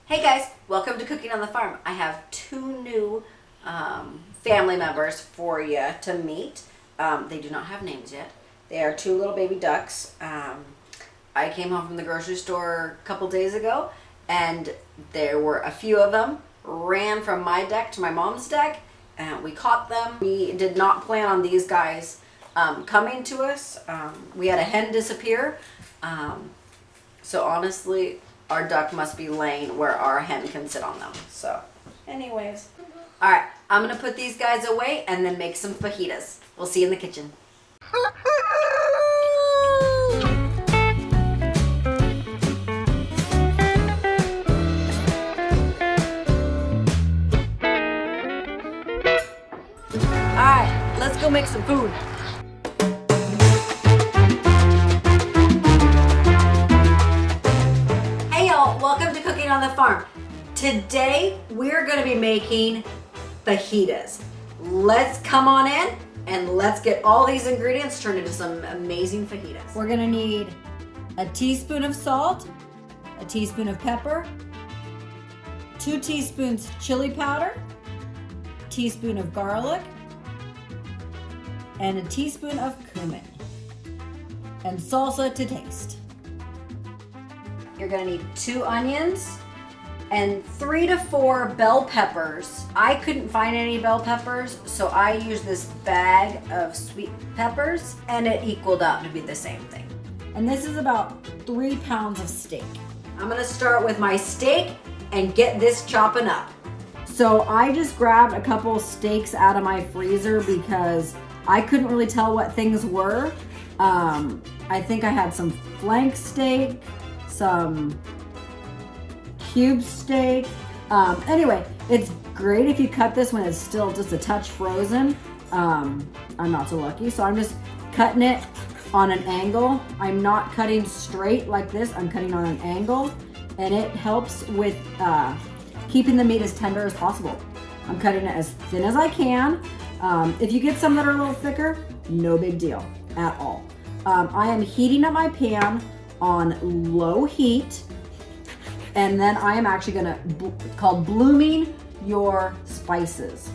Hey guys, welcome to Cooking on the Farm. I have two new family members for you to meet. They do not have names yet. They are two little baby ducks. I came home from the grocery store a couple days ago and there were a few of them, ran from my deck to my mom's deck, and we caught them. We did not plan on these guys coming to us. We had a hen disappear. So honestly, our duck must be laying where our hen can sit on them. So anyways, all right, I'm gonna put these guys away and then make some fajitas. We'll see you in the kitchen. All right, let's go make some food. Welcome to Cooking on the Farm. Today we're going to be making fajitas. Let's come on in and let's get all these ingredients turned into some amazing fajitas. We're going to need a teaspoon of salt, a teaspoon of pepper, 2 teaspoons chili powder, a teaspoon of garlic, and a teaspoon of cumin, and salsa to taste. You're gonna need 2 onions and 3 to 4 bell peppers. I couldn't find any bell peppers, so I used this bag of sweet peppers and it equaled out to be the same thing. And this is about 3 pounds of steak. I'm gonna start with my steak and get this chopping up. So I just grabbed a couple steaks out of my freezer because I couldn't really tell what things were. I think I had some flank steak, some cube steak. Anyway, it's great if you cut this when it's still just a touch frozen. I'm not so lucky, so I'm just cutting it on an angle. I'm not cutting straight like this, I'm cutting on an angle, and it helps with keeping the meat as tender as possible. I'm cutting it as thin as I can. If you get some that are a little thicker, no big deal at all. I am heating up my pan on low heat, and then I am actually gonna called blooming your spices.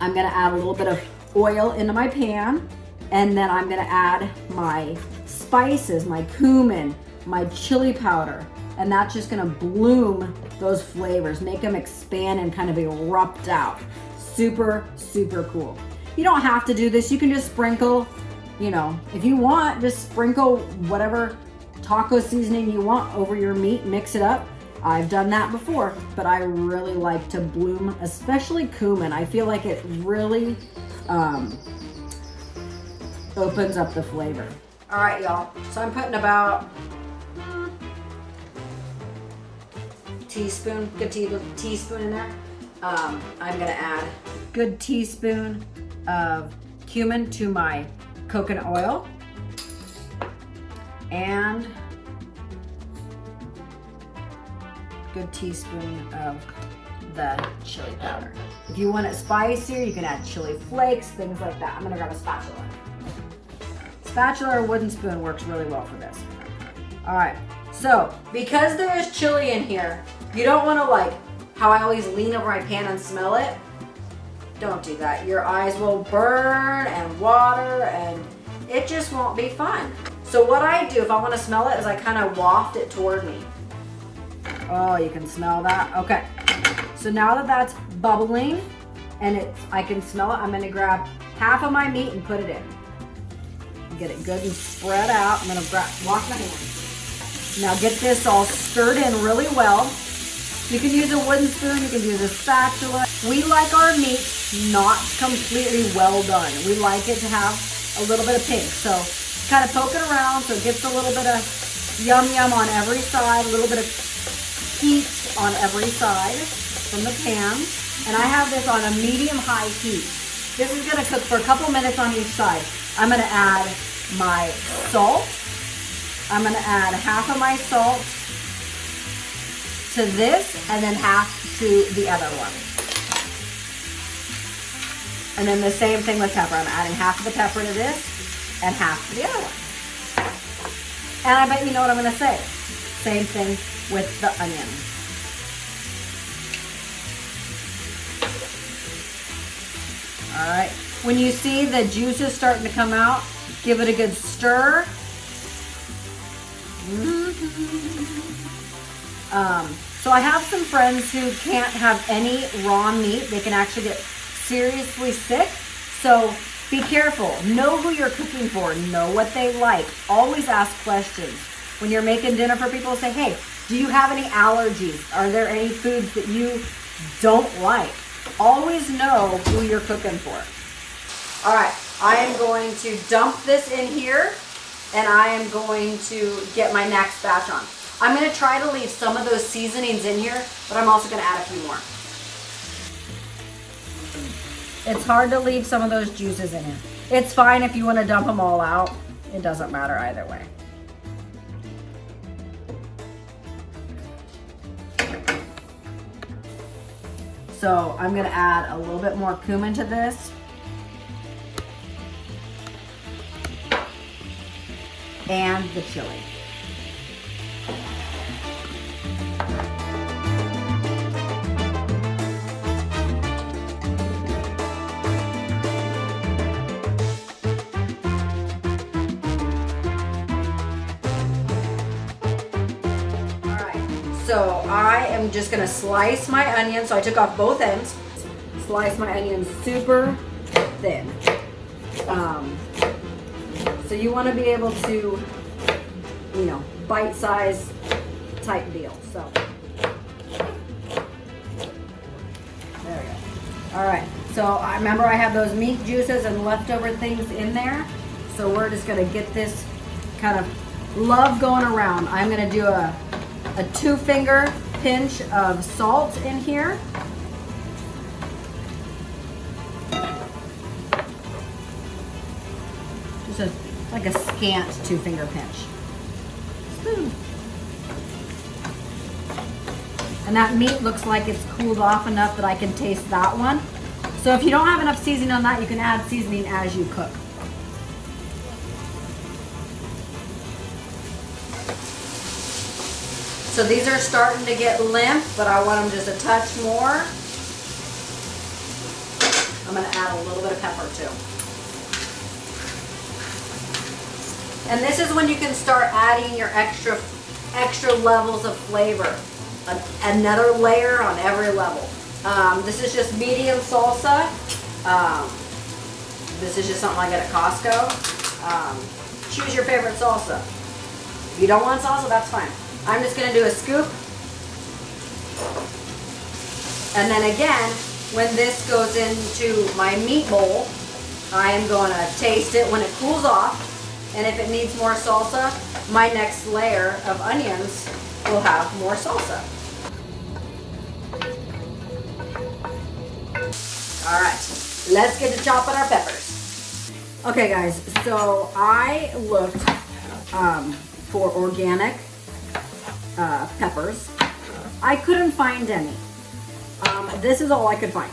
I'm gonna add a little bit of oil into my pan, and then I'm gonna add my spices, my cumin, my chili powder, and that's just gonna bloom those flavors, make them expand and kind of erupt out. Super, super cool. You don't have to do this. You can just sprinkle, if you want, just sprinkle whatever taco seasoning you want over your meat, mix it up. I've done that before, but I really like to bloom, especially cumin. I feel like it really opens up the flavor. All right, y'all. So I'm putting about good teaspoon in there. I'm gonna add a good teaspoon of cumin to my coconut oil, and good teaspoon of the chili powder. If you want it spicier, you can add chili flakes, things like that. I'm gonna grab a spatula. Spatula or wooden spoon works really well for this. All right, so because there is chili in here, you don't wanna how I always lean over my pan and smell it. Don't do that. Your eyes will burn and water and it just won't be fun. So what I do if I want to smell it is I kind of waft it toward me. Oh, you can smell that? Okay. So now that that's bubbling and I can smell it, I'm going to grab half of my meat and put it in. Get it good and spread out. I'm going to wash my hands. Now get this all stirred in really well. You can use a wooden spoon, you can use a spatula. We like our meat not completely well done. We like it to have a little bit of pink. So kind of poke it around so it gets a little bit of yum yum on every side, a little bit of heat on every side from the pan. And I have this on a medium-high heat. This is gonna cook for a couple minutes on each side. I'm gonna add my salt. I'm gonna add half of my salt to this and then half to the other one. And then the same thing with pepper. I'm adding half of the pepper to this and half to the other one. And I bet you know what I'm gonna say. Same thing with the onion. All right. When you see the juices starting to come out, give it a good stir. So I have some friends who can't have any raw meat. They can actually get seriously sick. So be careful. Know who you're cooking for. Know what they like. Always ask questions. When you're making dinner for people, say, hey, do you have any allergies? Are there any foods that you don't like? Always know who you're cooking for. All right, I am going to dump this in here, and I am going to get my next batch on. I'm going to try to leave some of those seasonings in here, but I'm also going to add a few more. It's hard to leave some of those juices in here. It's fine if you want to dump them all out. It doesn't matter either way. So I'm going to add a little bit more cumin to this. And the chili. So I am just gonna slice my onions. So I took off both ends. Slice my onions super thin. So you wanna be able to, you know, bite-size type deal. So there we go. All right, so I remember I have those meat juices and leftover things in there. So we're just gonna get this kind of love going around. I'm gonna do a 2-finger pinch of salt in here. Just like a scant 2-finger pinch. And that meat looks like it's cooled off enough that I can taste that one. So if you don't have enough seasoning on that, you can add seasoning as you cook. So these are starting to get limp, but I want them just a touch more. I'm going to add a little bit of pepper too. And this is when you can start adding your extra levels of flavor. Another layer on every level. This is just medium salsa. This is just something I get at Costco. Choose your favorite salsa. If you don't want salsa, that's fine. I'm just going to do a scoop. And then again, when this goes into my meat bowl, I am going to taste it when it cools off. And if it needs more salsa, my next layer of onions will have more salsa. All right, let's get to chopping our peppers. Okay guys, so I looked for organic peppers. I couldn't find any. This is all I could find.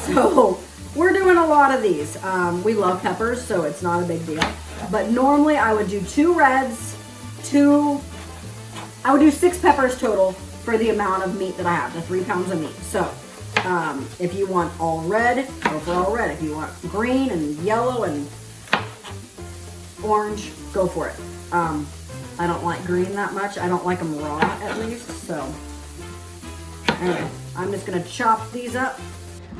So we're doing a lot of these. We love peppers, so it's not a big deal. But normally I would do 2 reds, I would do 6 peppers total for the amount of meat that I have, the 3 pounds of meat. So if you want all red, go for all red. If you want green and yellow and orange, go for it. I don't like green that much. I don't like them raw at least. So anyway, I'm just gonna chop these up.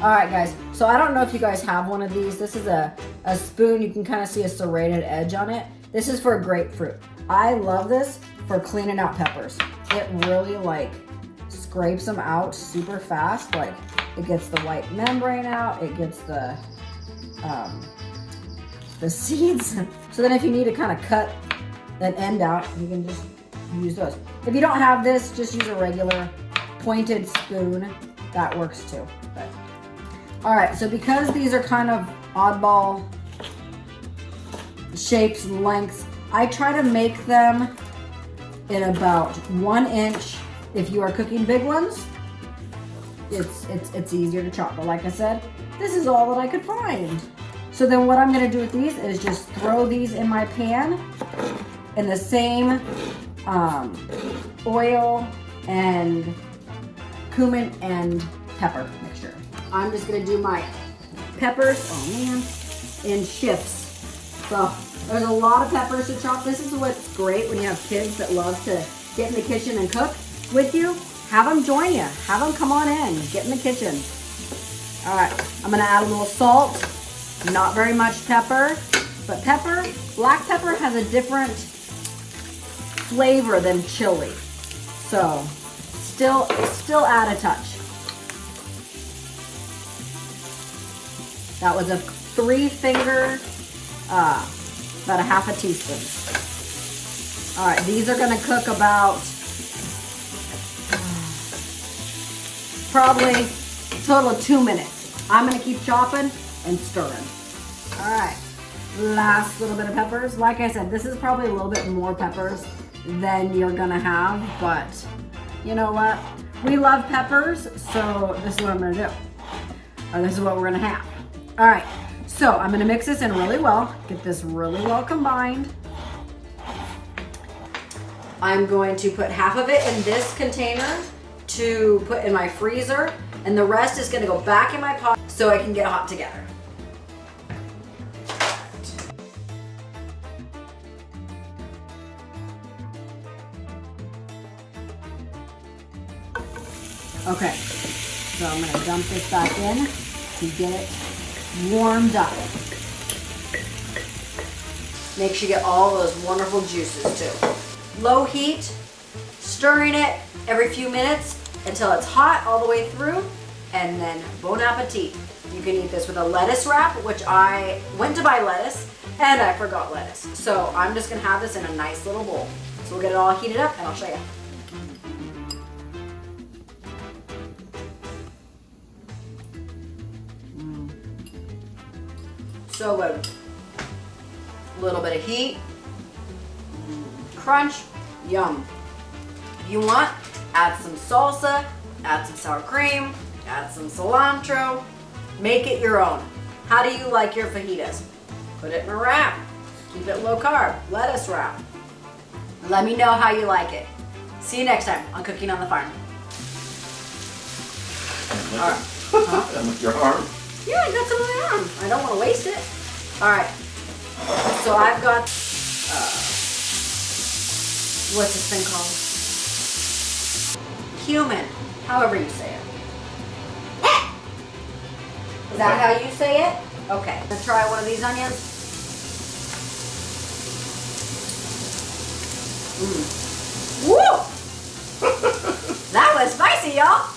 All right guys, so I don't know if you guys have one of these. This is a spoon. You can kind of see a serrated edge on it. This is for grapefruit. I love this for cleaning out peppers. It really like scrapes them out super fast. Like it gets the white membrane out. It gets the seeds. So then if you need to kind of cut that end out, you can just use those. If you don't have this, just use a regular pointed spoon. That works too. But all right, so because these are kind of oddball shapes and lengths, I try to make them in about 1 inch. If you are cooking big ones, it's easier to chop. But like I said, this is all that I could find. So then what I'm gonna do with these is just throw these in my pan in the same oil and cumin and pepper mixture. I'm just gonna do my peppers, oh man, in shifts. So there's a lot of peppers to chop. This is what's great when you have kids that love to get in the kitchen and cook with you. Have them join you. Have them come on in. Get in the kitchen. All right, I'm gonna add a little salt. Not very much pepper, but black pepper has a different flavor than chili. So still add a touch. That was a 3-finger, about a half a teaspoon. All right, these are gonna cook about probably a total of 2 minutes. I'm gonna keep chopping and stirring. All right, last little bit of peppers. Like I said, this is probably a little bit more peppers than you're gonna have, but you know what? We love peppers, so this is what I'm gonna do. Or this is what we're gonna have. All right, so I'm gonna mix this in really well, get this really well combined. I'm going to put half of it in this container to put in my freezer, and the rest is gonna go back in my pot so I can get hot together. Okay, so I'm gonna dump this back in to get it warmed up. Make sure you get all those wonderful juices too. Low heat, stirring it every few minutes until it's hot all the way through, and then bon appetit. You can eat this with a lettuce wrap, which I went to buy lettuce and I forgot lettuce. So I'm just gonna have this in a nice little bowl. So we'll get it all heated up and I'll show you. So good. A little bit of heat, crunch, yum. If you want, add some salsa, add some sour cream, add some cilantro, make it your own. How do you like your fajitas? Put it in a wrap, keep it low carb, lettuce wrap. Let me know how you like it. See you next time on Cooking on the Farm. All right. And your arm? Yeah, I got some of my arm. I don't want to waste it. All right. So I've got, what's this thing called? Cumin, however you say it. Is that how you say it? Okay. I'm gonna try one of these onions. Woo! That was spicy, y'all.